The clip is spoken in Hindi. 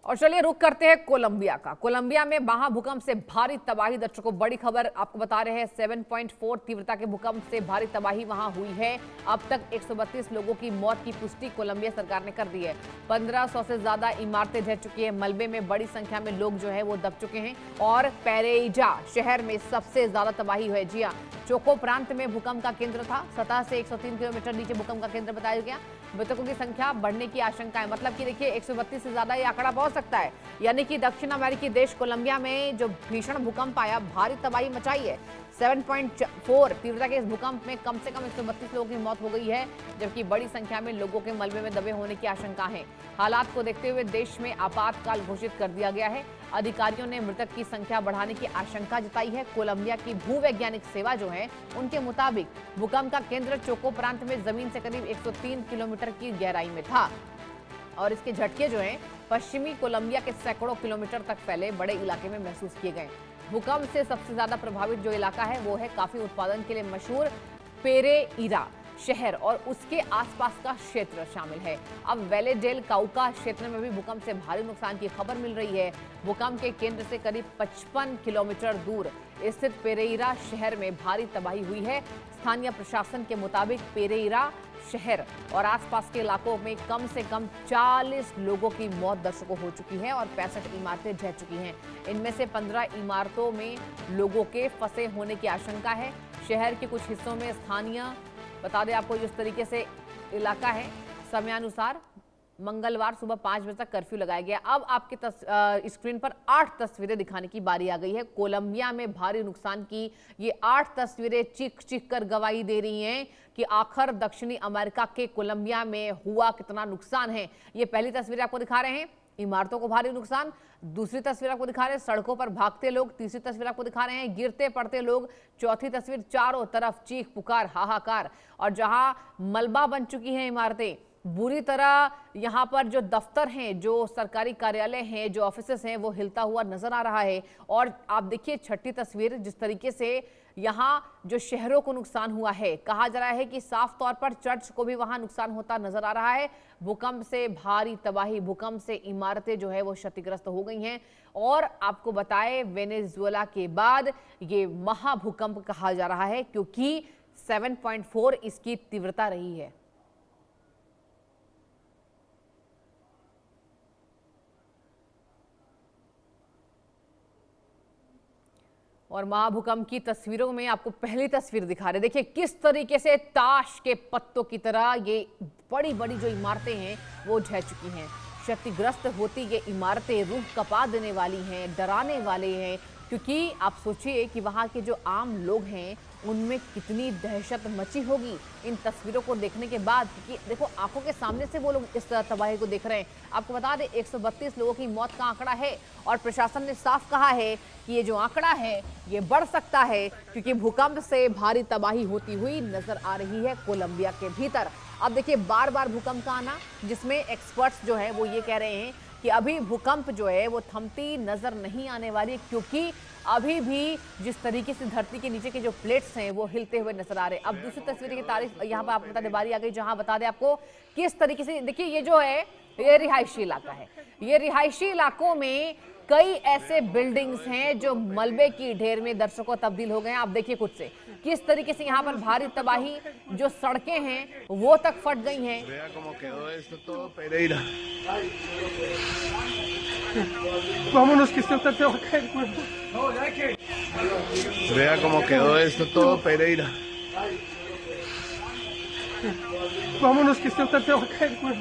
और चलिए रुक करते हैं कोलंबिया का। कोलंबिया में महाभूकंप से भारी तबाही। दर्शकों, बड़ी खबर आपको बता रहे हैं, 7.4 तीव्रता के भूकंप से भारी तबाही वहां हुई है। अब तक 132 लोगों की मौत की पुष्टि कोलंबिया सरकार ने कर दी है। 1500 से ज्यादा इमारतें ढह चुकी हैं। मलबे में बड़ी संख्या में लोग जो है वो दब चुके हैं। और पेरेइजा शहर में सबसे ज्यादा तबाही हुई है। जी हाँ, चोको प्रांत में भूकंप का केंद्र था। सतह से 103 किलोमीटर नीचे भूकंप का केंद्र बताया गया। मृतकों की संख्या बढ़ने की आशंका है। मतलब कि देखिए, 132 से ज्यादा ये आंकड़ा पहुंच सकता है। यानी कि दक्षिण अमेरिकी देश कोलंबिया में जो भीषण भूकंप आया, भारी तबाही मचाई है। 7.4 तीव्रता के इस भूकंप में कम से कम 132 लोगों की मौत हो गई है, जबकि बड़ी संख्या में लोगों के मलबे में दबे होने की आशंका है। हालात को देखते हुए देश में आपातकाल घोषित कर दिया गया है। अधिकारियों ने मृतक की संख्या बढ़ाने की आशंका जताई है। कोलंबिया की भूवैज्ञानिक सेवा जो है, उनके मुताबिक भूकंप का केंद्र चोको प्रांत में जमीन से करीब 103 किलोमीटर की गहराई में था और इसके झटके जो हैं पश्चिमी कोलंबिया के सैकड़ों किलोमीटर तक फैले बड़े इलाके में महसूस किए गए। भूकंप से सबसे ज्यादा प्रभावित जो इलाका है वो है काफी उत्पादन के लिए मशहूर पेरेइरा शहर और उसके आसपास का क्षेत्र शामिल है। अब वैले डेल काउका क्षेत्र में भी भूकंप से भारी नुकसान की खबर मिल रही है। भूकंप के केंद्र से करीब 55 किलोमीटर दूर स्थित पेरेइरा शहर में भारी तबाही हुई है। स्थानीय प्रशासन के मुताबिक पेरेइरा शहर और आसपास के इलाकों में कम से कम 40 लोगों की मौत दर्शकों हो चुकी है और 65 इमारतें ढह चुकी हैं। इनमें से 15 इमारतों में लोगों के फंसे होने की आशंका है। शहर के कुछ हिस्सों में स्थानीय, बता दें आपको, जिस तरीके से इलाका है, समयानुसार मंगलवार सुबह 5 बजे तक कर्फ्यू लगाया गया। अब आपके स्क्रीन पर 8 तस्वीरें दिखाने की बारी आ गई है। कोलंबिया में भारी नुकसान की ये 8 तस्वीरें चीख चीख कर गवाही दे रही हैं कि आखिर दक्षिणी अमेरिका के कोलंबिया में हुआ कितना नुकसान है। ये पहली तस्वीर आपको दिखा रहे हैं, इमारतों को भारी नुकसान। दूसरी तस्वीर आपको दिखा रहे हैं, सड़कों पर भागते लोग। तीसरी तस्वीर आपको दिखा रहे हैं, गिरते पड़ते लोग। चौथी तस्वीर, चारों तरफ चीख पुकार, हाहाकार। और जहां मलबा बन चुकी हैं इमारतें, बुरी तरह यहाँ पर जो दफ्तर हैं, जो सरकारी कार्यालय हैं, जो ऑफिसेस हैं, वो हिलता हुआ नजर आ रहा है। और आप देखिए छठी तस्वीर, जिस तरीके से यहाँ जो शहरों को नुकसान हुआ है, कहा जा रहा है कि साफ तौर पर चर्च को भी वहां नुकसान होता नजर आ रहा है। भूकंप से भारी तबाही, भूकंप से इमारतें जो है वो क्षतिग्रस्त हो गई हैं। और आपको बताएं, वेनेजुएला के बाद ये महाभूकंप कहा जा रहा है क्योंकि 7.4 इसकी तीव्रता रही है। और महाभूकंप की तस्वीरों में आपको पहली तस्वीर दिखा रहे, देखिए किस तरीके से ताश के पत्तों की तरह ये बड़ी बड़ी जो इमारतें हैं वो ढह चुकी हैं। क्षतिग्रस्त होती ये इमारतें रूह कपा देने वाली हैं, डराने वाले हैं। क्योंकि आप सोचिए कि वहाँ के जो आम लोग हैं उनमें कितनी दहशत मची होगी इन तस्वीरों को देखने के बाद। क्योंकि देखो, आंखों के सामने से वो लोग इस तबाही को देख रहे हैं। आपको बता दें, 132 लोगों की मौत का आंकड़ा है और प्रशासन ने साफ कहा है कि ये जो आंकड़ा है ये बढ़ सकता है क्योंकि भूकंप से भारी तबाही होती हुई नजर आ रही है कोलंबिया के भीतर। अब देखिए, बार बार भूकंप का आना, जिसमें एक्सपर्ट्स जो है वो ये कह रहे हैं कि अभी भूकंप जो है वो थमती नजर नहीं आने वाली, क्योंकि अभी भी जिस तरीके से धरती के नीचे के जो प्लेट्स हैं वो हिलते हुए नजर आ रहे हैं। अब दूसरी तस्वीर की तारीफ यहाँ पर आपको बता दें, बारी आ गई जहां बता दें आपको किस तरीके से, देखिए ये जो है ये रिहायशी इलाका है। ये रिहायशी इलाकों में कई ऐसे बिल्डिंग्स हैं जो मलबे की ढेर में दर्शकों तब्दील हो गए हैं। आप देखिए खुद से किस तरीके से यहाँ पर भारी तबाही, जो सड़कें हैं वो तक फट गई हैं। Vámonos, que esto está feo acá, güey. Vea cómo quedó esto todo, Pereira. Vámonos, que esto está feo acá, güey.